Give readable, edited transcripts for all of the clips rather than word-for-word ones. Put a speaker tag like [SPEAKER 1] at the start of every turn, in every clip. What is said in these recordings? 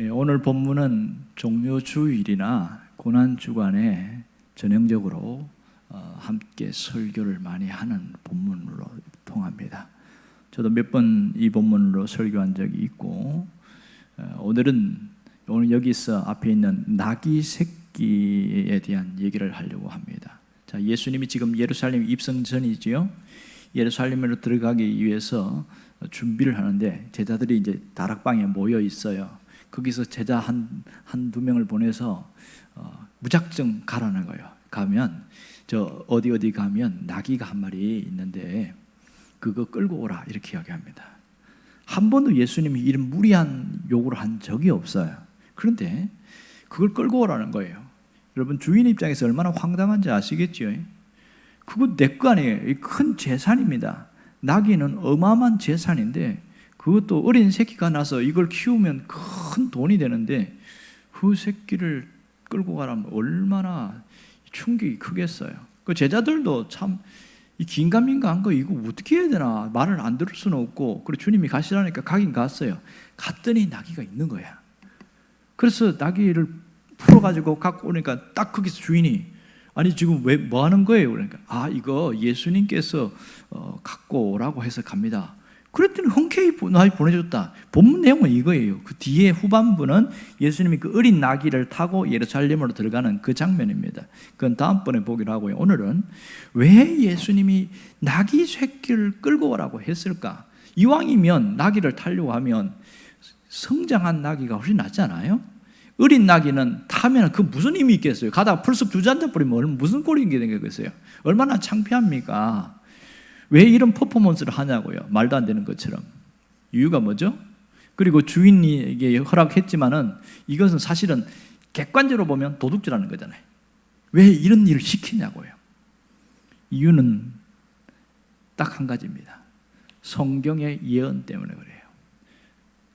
[SPEAKER 1] 오늘 본문은 종료주일이나 고난주간에 전형적으로 함께 설교를 많이 하는 본문으로 통합니다. 저도 몇 번 이 본문으로 설교한 적이 있고, 오늘 여기서 앞에 있는 나귀 새끼에 대한 얘기를 하려고 합니다. 자, 예수님이 지금 예루살렘 입성 전이지요. 예루살렘으로 들어가기 위해서 준비를 하는데 제자들이 이제 다락방에 모여 있어요. 거기서 제자 한두 명을 보내서 무작정 가라는 거예요. 가면 어디 가면 나귀가 한 마리 있는데 그거 끌고 오라 이렇게 이야기합니다. 한 번도 예수님이 이런 무리한 요구를 한 적이 없어요. 그런데 그걸 끌고 오라는 거예요. 여러분, 주인 입장에서 얼마나 황당한지 아시겠죠? 그거 내 거 아니에요. 큰 재산입니다. 나귀는 어마어마한 재산인데 그것도 어린 새끼가 나서 이걸 키우면 큰 돈이 되는데 그 새끼를 끌고 가라면 얼마나 충격이 크겠어요. 그 제자들도 참 긴가민가한 거 이거 어떻게 해야 되나, 말을 안 들을 수는 없고, 그리고 주님이 가시라니까 가긴 갔어요. 갔더니 나귀가 있는 거야. 그래서 나귀를 풀어가지고 갖고 오니까 딱 거기서 주인이 아니 지금 왜 뭐 하는 거예요? 그러니까 이거 예수님께서 갖고 오라고 해서 갑니다. 그랬더니 흔쾌히 나귀 보내줬다. 본문 내용은 이거예요. 그 뒤에 후반부는 예수님이 그 어린 나귀를 타고 예루살렘으로 들어가는 그 장면입니다. 그건 다음번에 보기로 하고요. 오늘은 왜 예수님이 나귀 새끼를 끌고 오라고 했을까? 이왕이면 나귀를 타려고 하면 성장한 나귀가 훨씬 낫지 않아요? 어린 나귀는 타면 그 무슨 힘이 있겠어요? 가다가 풀숲 주저앉아 버리면 무슨 꼴이 되겠어요? 얼마나 창피합니까? 왜 이런 퍼포먼스를 하냐고요. 말도 안 되는 것처럼. 이유가 뭐죠? 그리고 주인에게 허락했지만은 이것은 사실은 객관적으로 보면 도둑질하는 거잖아요. 왜 이런 일을 시키냐고요. 이유는 딱 한 가지입니다. 성경의 예언 때문에 그래요.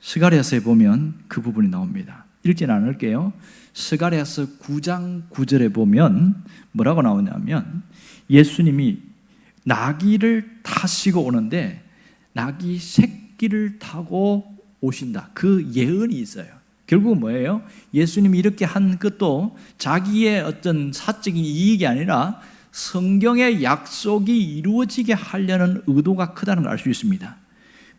[SPEAKER 1] 스가랴서에 보면 그 부분이 나옵니다. 읽지는 않을게요. 스가랴서 9장 9절에 보면 뭐라고 나오냐면 예수님이 나귀를 타시고 오는데 나귀 새끼를 타고 오신다. 그 예언이 있어요. 결국은 뭐예요? 예수님이 이렇게 한 것도 자기의 어떤 사적인 이익이 아니라 성경의 약속이 이루어지게 하려는 의도가 크다는 걸 알 수 있습니다.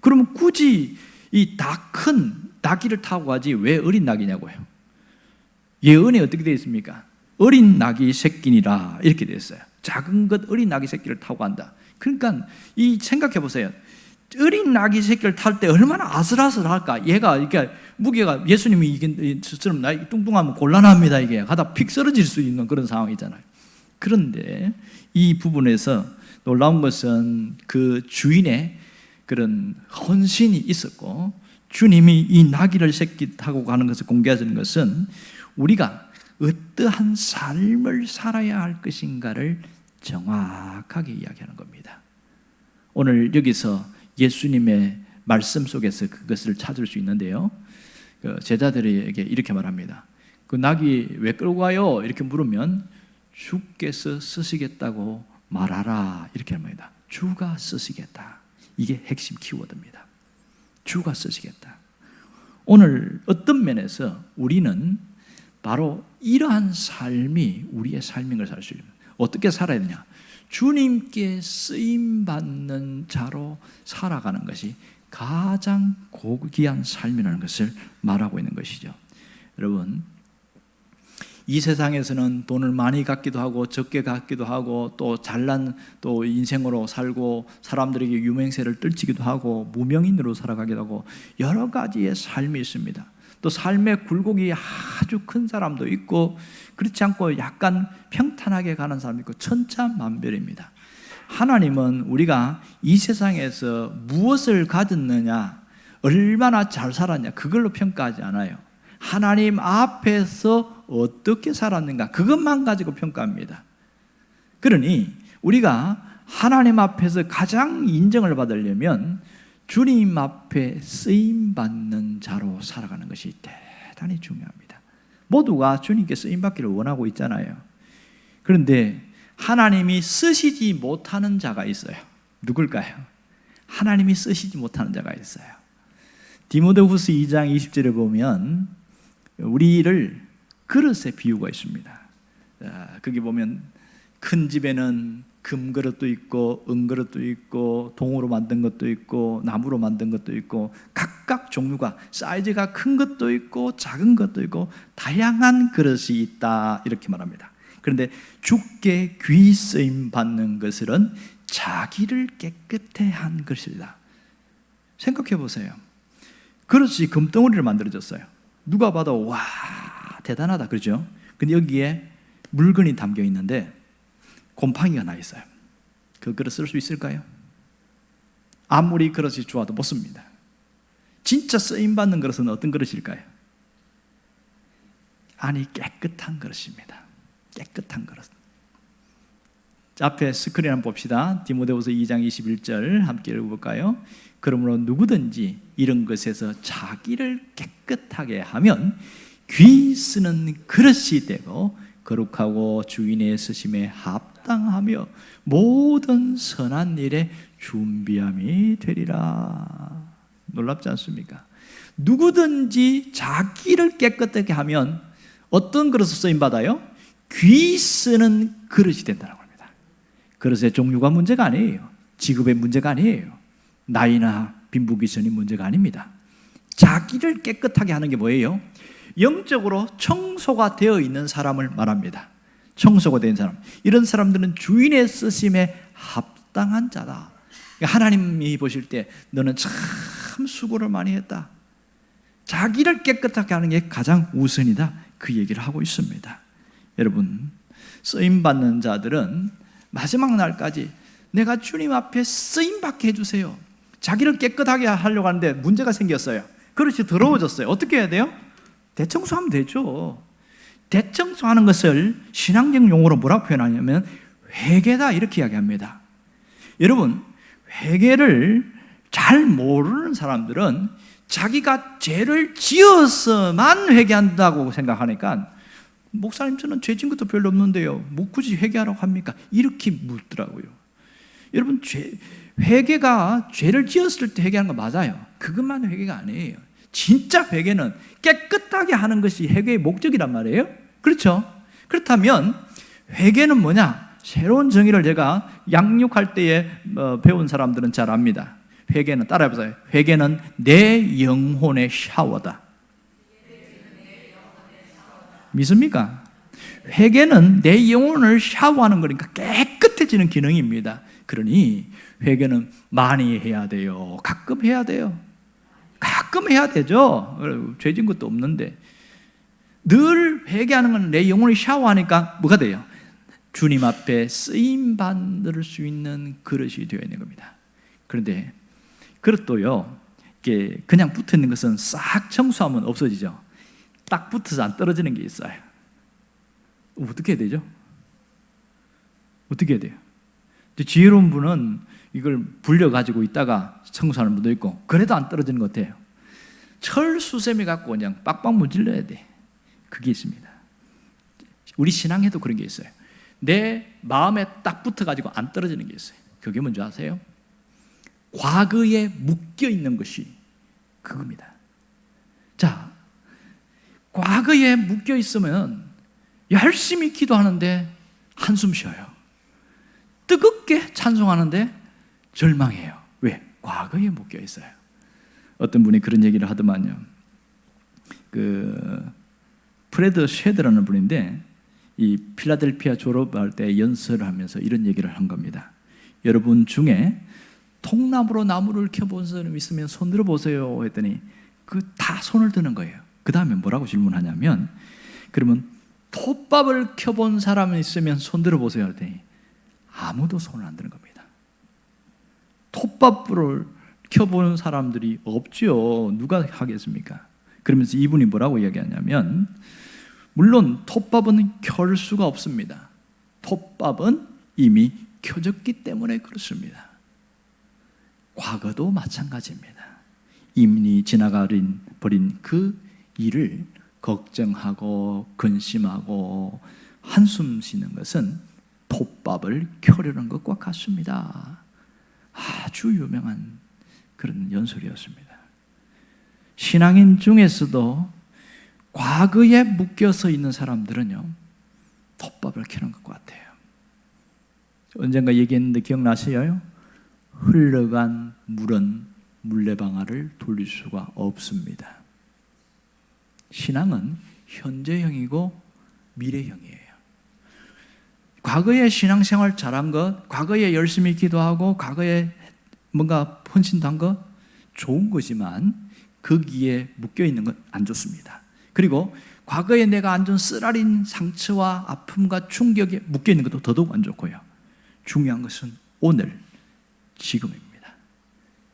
[SPEAKER 1] 그러면 굳이 이 다 큰 나귀를 타고 가지 왜 어린 나귀냐고요. 예언이 어떻게 되어 있습니까? 어린 나귀 새끼니라 이렇게 되어 있어요. 작은 것 어린 나귀 새끼를 타고 간다. 그러니까 생각해 보세요. 어린 나귀 새끼를 탈 때 얼마나 아슬아슬할까. 얘가 이렇게 무게가 예수님이 이게처럼 뚱뚱하면 곤란합니다. 이게 가다 픽 쓰러질 수 있는 그런 상황이잖아요. 그런데 이 부분에서 놀라운 것은 그 주인의 그런 헌신이 있었고, 주님이 이 나귀를 새끼 타고 가는 것을 공개하시는 것은 우리가 어떠한 삶을 살아야 할 것인가를 정확하게 이야기하는 겁니다. 오늘 여기서 예수님의 말씀 속에서 그것을 찾을 수 있는데요. 제자들에게 이렇게 말합니다. 그 나귀 왜 끌고 가요? 이렇게 물으면 주께서 쓰시겠다고 말하라 이렇게 합니다. 주가 쓰시겠다. 이게 핵심 키워드입니다. 주가 쓰시겠다. 오늘 어떤 면에서 우리는 바로 이러한 삶이 우리의 삶인 걸 살 수 있습니다. 어떻게 살아야 되냐? 주님께 쓰임받는 자로 살아가는 것이 가장 고귀한 삶이라는 것을 말하고 있는 것이죠. 여러분, 이 세상에서는 돈을 많이 갖기도 하고 적게 갖기도 하고 또 잘난 또 인생으로 살고 사람들에게 유명세를 떨치기도 하고 무명인으로 살아가기도 하고 여러 가지의 삶이 있습니다. 또 삶의 굴곡이 아주 큰 사람도 있고 그렇지 않고 약간 평탄하게 가는 사람도 있고 천차만별입니다. 하나님은 우리가 이 세상에서 무엇을 가졌느냐, 얼마나 잘 살았냐 그걸로 평가하지 않아요. 하나님 앞에서 어떻게 살았는가 그것만 가지고 평가합니다. 그러니 우리가 하나님 앞에서 가장 인정을 받으려면 주님 앞에 쓰임받는 자로 살아가는 것이 대단히 중요합니다. 모두가 주님께 쓰임받기를 원하고 있잖아요. 그런데 하나님이 쓰시지 못하는 자가 있어요. 누굴까요? 하나님이 쓰시지 못하는 자가 있어요. 디모데후서 2장 20절에 보면 우리를 그릇에 비유가 있습니다. 거기 보면 큰 집에는 금그릇도 있고 은그릇도 있고 동으로 만든 것도 있고 나무로 만든 것도 있고 각각 종류가 사이즈가 큰 것도 있고 작은 것도 있고 다양한 그릇이 있다 이렇게 말합니다. 그런데 주께 귀 쓰임 받는 것은 자기를 깨끗해 한 것이다. 생각해 보세요. 그릇이 금덩어리를 만들어졌어요. 누가 봐도 와 대단하다 그러죠. 근데 여기에 물건이 담겨 있는데 곰팡이가 나 있어요. 그 그릇 쓸 수 있을까요? 아무리 그릇이 좋아도 못 씁니다. 진짜 쓰임받는 그릇은 어떤 그릇일까요? 아니 깨끗한 그릇입니다. 깨끗한 그릇. 앞에 스크린 한번 봅시다. 디모데후서 2장 21절 함께 읽어볼까요? 그러므로 누구든지 이런 것에서 자기를 깨끗하게 하면 귀 쓰는 그릇이 되고 거룩하고 주인의 쓰심에 합당하며 모든 선한 일에 준비함이 되리라. 놀랍지 않습니까? 누구든지 자기를 깨끗하게 하면 어떤 그릇을 쓰임받아요? 귀 쓰는 그릇이 된다는 겁니다. 그릇의 종류가 문제가 아니에요. 직업의 문제가 아니에요. 나이나 빈부귀천이 문제가 아닙니다. 자기를 깨끗하게 하는 게 뭐예요? 영적으로 청소가 되어 있는 사람을 말합니다. 청소가 된 사람. 이런 사람들은 주인의 쓰심에 합당한 자다. 하나님이 보실 때 너는 참 수고를 많이 했다. 자기를 깨끗하게 하는 게 가장 우선이다. 그 얘기를 하고 있습니다. 여러분, 쓰임받는 자들은 마지막 날까지 내가 주님 앞에 쓰임받게 해주세요. 자기를 깨끗하게 하려고 하는데 문제가 생겼어요. 그릇이 더러워졌어요. 어떻게 해야 돼요? 대청소하면 되죠. 대청소하는 것을 신앙적 용어로 뭐라고 표현하냐면 회개다 이렇게 이야기합니다. 여러분, 회개를 잘 모르는 사람들은 자기가 죄를 지어서만 회개한다고 생각하니까 목사님 저는 죄 지은 것도 별로 없는데요 뭐 굳이 회개하라고 합니까? 이렇게 묻더라고요. 여러분, 회개가 죄를 지었을 때 회개하는 거 맞아요. 그것만 회개가 아니에요. 진짜 회개는 깨끗하게 하는 것이 회개의 목적이란 말이에요. 그렇죠? 그렇다면 회개는 뭐냐? 새로운 정의를 제가 양육할 때에 배운 사람들은 잘 압니다. 회개는, 따라해보세요. 회개는 내 영혼의 샤워다. 믿습니까? 회개는 내 영혼을 샤워하는 거니까 깨끗해지는 기능입니다. 그러니 회개는 많이 해야 돼요. 가끔 해야 돼요. 가끔 해야 되죠. 죄진 것도 없는데. 늘 회개하는 건 내 영혼을 샤워하니까 뭐가 돼요? 주님 앞에 쓰임받을 수 있는 그릇이 되어 있는 겁니다. 그런데 그릇도요, 이게 그냥 붙어 있는 것은 싹 청소하면 없어지죠. 딱 붙어서 안 떨어지는 게 있어요. 어떻게 해야 되죠? 어떻게 해야 돼요? 지혜로운 분은 이걸 불려가지고 있다가 청소하는 분도 있고, 그래도 안 떨어지는 것 같아요. 철수세미 갖고 그냥 빡빡 문질러야 돼. 그게 있습니다. 우리 신앙에도 그런 게 있어요. 내 마음에 딱 붙어가지고 안 떨어지는 게 있어요. 그게 뭔지 아세요? 과거에 묶여있는 것이 그겁니다. 자, 과거에 묶여있으면 열심히 기도하는데 한숨 쉬어요. 뜨겁게 찬송하는데 절망해요. 왜? 과거에 묶여있어요. 어떤 분이 그런 얘기를 하더만요. 프레드 쉐드라는 분인데, 이 필라델피아 졸업할 때 연설을 하면서 이런 얘기를 한 겁니다. 여러분 중에 통나무로 나무를 켜본 사람 있으면 손 들어보세요 했더니 다 손을 드는 거예요. 그 다음에 뭐라고 질문하냐면, 그러면 톱밥을 켜본 사람이 있으면 손 들어보세요 했더니 아무도 손을 안 드는 겁니다. 톱밥을 켜보는 사람들이 없죠. 누가 하겠습니까? 그러면서 이분이 뭐라고 이야기하냐면, 물론 톱밥은 켤 수가 없습니다. 톱밥은 이미 켜졌기 때문에 그렇습니다. 과거도 마찬가지입니다. 이미 지나가버린 그 일을 걱정하고 근심하고 한숨 쉬는 것은 톱밥을 켜려는 것과 같습니다. 아주 유명한 그런 연설이었습니다. 신앙인 중에서도 과거에 묶여서 있는 사람들은요, 톱밥을 캐는 것 같아요. 언젠가 얘기했는데 기억나세요? 흘러간 물은 물레방아를 돌릴 수가 없습니다. 신앙은 현재형이고 미래형이에요. 과거에 신앙생활 잘한 것, 과거에 열심히 기도하고 과거에 뭔가 헌신도 한 것 좋은 거지만 거기에 묶여있는 건 안 좋습니다. 그리고 과거에 내가 안 준 쓰라린 상처와 아픔과 충격에 묶여있는 것도 더더욱 안 좋고요. 중요한 것은 오늘, 지금입니다.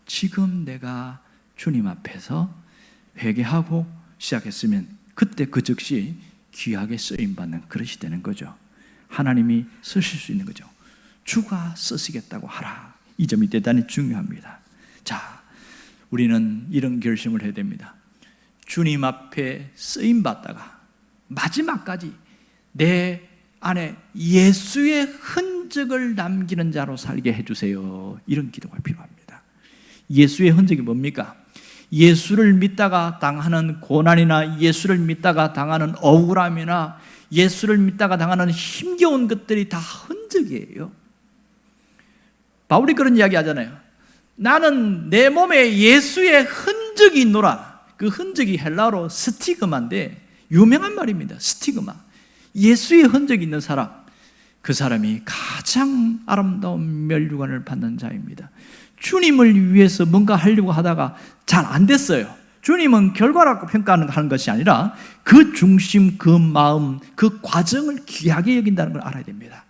[SPEAKER 1] 지금 내가 주님 앞에서 회개하고 시작했으면 그때 그 즉시 귀하게 쓰임받는 그릇이 되는 거죠. 하나님이 쓰실 수 있는 거죠. 주가 쓰시겠다고 하라. 이 점이 대단히 중요합니다. 자, 우리는 이런 결심을 해야 됩니다. 주님 앞에 쓰임받다가 마지막까지 내 안에 예수의 흔적을 남기는 자로 살게 해주세요. 이런 기도가 필요합니다. 예수의 흔적이 뭡니까? 예수를 믿다가 당하는 고난이나 예수를 믿다가 당하는 억울함이나 예수를 믿다가 당하는 힘겨운 것들이 다 흔적이에요. 바울이 그런 이야기 하잖아요. 나는 내 몸에 예수의 흔적이 있노라. 그 흔적이 헬라어로 스티그마인데 유명한 말입니다. 스티그마. 예수의 흔적이 있는 사람, 그 사람이 가장 아름다운 멸류관을 받는 자입니다. 주님을 위해서 뭔가 하려고 하다가 잘 안 됐어요. 주님은 결과라고 평가하는 것이 아니라 그 중심, 그 마음, 그 과정을 귀하게 여긴다는 걸 알아야 됩니다.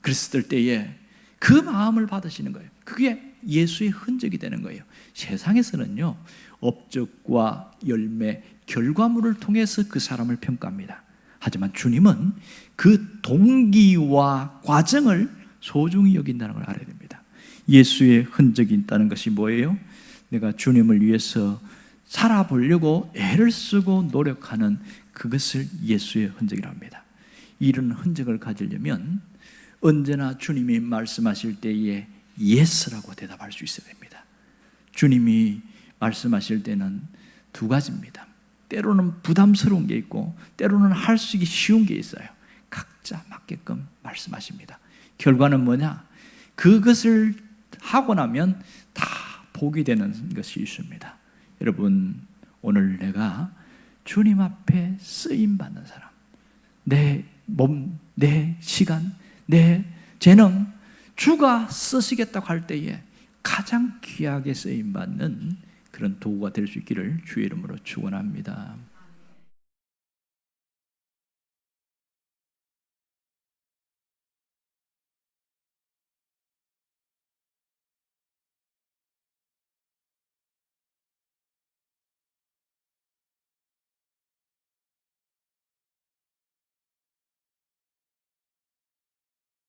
[SPEAKER 1] 그랬을 때에 그 마음을 받으시는 거예요. 그게 예수의 흔적이 되는 거예요. 세상에서는요, 업적과 열매, 결과물을 통해서 그 사람을 평가합니다. 하지만 주님은 그 동기와 과정을 소중히 여긴다는 걸 알아야 됩니다. 예수의 흔적이 있다는 것이 뭐예요? 내가 주님을 위해서 살아보려고 애를 쓰고 노력하는 그것을 예수의 흔적이라고 합니다. 이런 흔적을 가지려면 언제나 주님이 말씀하실 때에 예스라고 대답할 수 있어야 됩니다. 주님이 말씀하실 때는 두 가지입니다. 때로는 부담스러운 게 있고 때로는 할 수 있기 쉬운 게 있어요. 각자 맞게끔 말씀하십니다. 결과는 뭐냐? 그것을 하고 나면 다 복이 되는 것이 있습니다. 여러분, 오늘 내가 주님 앞에 쓰임받는 사람, 내 몸, 내 시간, 내 재능, 주가 쓰시겠다고 할 때에 가장 귀하게 쓰임받는 그런 도구가 될 수 있기를 주의 이름으로 축원합니다.